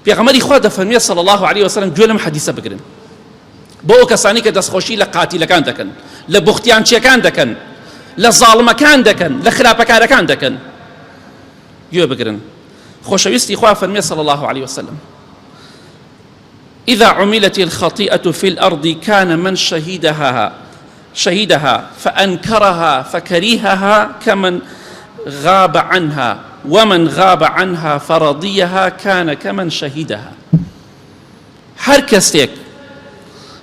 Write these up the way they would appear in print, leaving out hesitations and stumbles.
پێغەمبەری خوا دەفەرمێت صلی الله عليه وسلم گوێ لەم حەدیثە بگرن بۆ ئەو کەسانی کە دەستخۆشی لە قاتیلەکان دەکەن لە بوختیانچیەکان دەکەن لە زاڵمەکان دەکەن لە خراپەکارەکان دەکەن گوێ بگرن خۆشەویستی خوا فەرمێت صلی الله عليه وسلم إذا عملت الخطيئة في الأرض كان من شهدها فأنكرها فكرهها كمن غاب عنها ومن غاب عنها فرضيها كان كمن شهدها هر کەسێک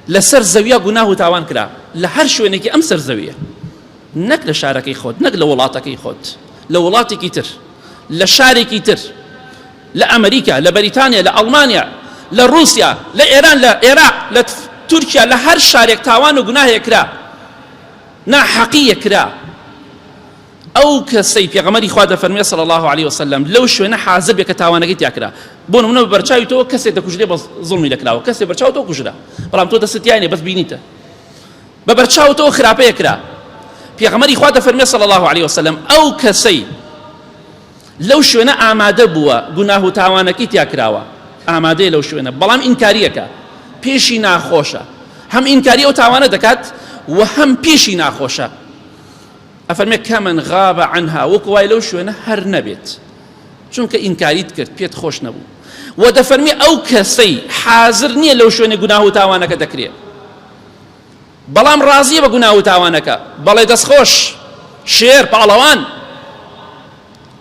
لەسەر زەویە گوناه و تاوان کرا لە هەر شوێنێکی ئەم سەر زەویە نەک لە شارەکەی خۆت نەک لە وڵاتەکەی خۆت لە وڵاتێکی تر لە شارێکی تر لە ئەمریکا لە بەریتانیا لە ئەڵمانیا لە رووسیا لە ئێران لە عێراق لە تورکیا لە هەر شارێک تاوان و گوناهێ کرا ناحەقیە کرا ئەو کەسەی پێغەمبەری خوا دەفەرمێت صلی الله عليه وسلم لەو شوێنە حازر بێ کە تاوانەکەی تیا کرا بۆ نمونە بەرچاوی تۆ کەسێک دەکوژرێ بە زوڵمی لەکراوە کەسێک بەرچاو تۆ کوژرا بەڵام تۆ دەستت یانێ بەس بینیتە بە بەرچاو تۆ خراپەیە کرا پێغەمبەری خوا دەفەرمێت صلی الله عليه وسلم ئەو کەسەی لەو شوێنە ئامادە بووە گوناه و تاوانەکەی تیا کراوە ئامادەیە لەو شوێنە بەڵام ئینکاریەکە پێشی ناخۆشە هەم ئینکاری ئەو تاوانە دەکات و هەم پێشی ناخۆشە ئەفەرمێ کەمن غاب عنها وەکو وای لەو شوێنە هەر نەبێت چونکە ئینکاریت کرد پێت خۆش نەبوو و دەفەرمێ ئەو کەسەی حازر نییە لەو شوێنە گوناه و تاوانەکە دەکرێت بەڵام ڕازیە بە گوناه و تاوانەکە بەڵێ دەستخۆش شێر پاڵەوان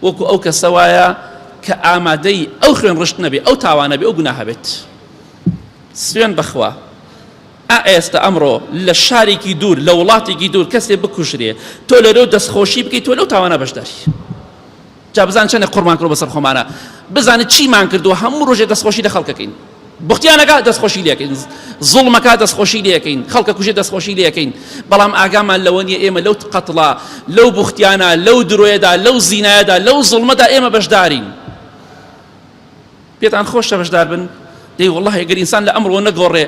وەکو ئەو کەسە وایە کە ئامادەی ئەو خوێن ڕشت نەبێ ئەو تاوانە بێ ئەو گوناهە بێت سوێن بەخوا ئێستا ئەمڕۆ لە شارێکی دوور لە وڵاتێکی دوور کەسێ بکوژرێ تۆ لەرەو دەستخۆشی بکەیت تۆ لەو تاوانە بەشداری جا بزان چەندێک قوربان کردو بەسەر خۆمانە بزانێت چیمان کردووە هەموو ڕۆژێ دەستخۆشی لە خەڵکەکەین بوختیانەکە دەستخۆشی لێکەین زوڵمەکە دەستخۆشی لێکەین خەڵکە کوژێ دەستخۆشی لێکەین بەڵام ئاگامان لەوە نیە ئێمە لەو قەتڵە لەو بوختیانە لەو درۆیەدا لەو زینایەدا لەو زوڵمەدا ئێمە بەشدارین پێتان خۆشە بەشدار بن دەی وەڵڵاهی ئەگەر ئینسان لە ئەمڕۆ نەگۆڕێ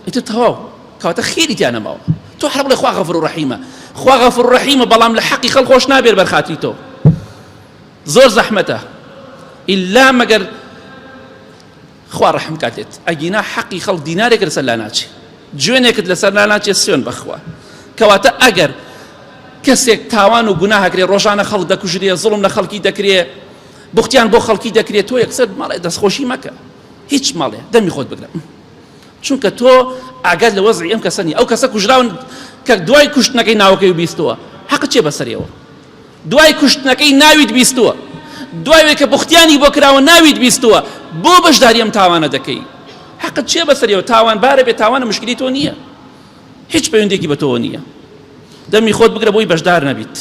ئیتر تەواو کەواتە خێریتیان نەماوە تۆ هەر بڵێ خوا غەفور و ڕەحیمە خوا غەفور و ڕەحیمە بەڵام لە حەقی خەڵک خۆش نابێت بەرخاتری تۆ زۆر زەحمەتە ئیلا مەگەر خوا ڕەحم کاتێت ئەگینا حەقی خەڵک دینارێک لەسەر لا ناچێ جوێنێکت لەسەر لا ناچێ سوێن بەخوا کەواتە ئەگەر کەسێک تاوان و گوناه ئەکرێ ڕۆژانە خەڵک دەکوژرێ زوڵم لە خەڵکی دەکرێ بوختیان بۆ خەڵکی دەکرێت تۆ یەکسەر ماڵێ دەستخۆشی مەکە هیچ ماڵێ دەمی خۆت بگرە چونکە تۆ ئاگات لە وەزعی ئەم کەسە نیە ئەو کەسە کوژراون کە دوای کوشتنەکەی ناوەکەی بیستووە حەقت چێ بەسەرەوە دوای کوشتنەکەی ناویت بیستووە دوای کە بوختیانی بۆ کراوە ناویت بیستووە بۆ بەشداری ئەم تاوانە دەکەی حەقت چێ بەسەرەوە تاوان بارە بێ تاوانە مشکلی تۆ نییە هیچ پەیوەندێکی بە تۆ نییە دەمی خۆت بگرە بۆی بەشدار نەبیت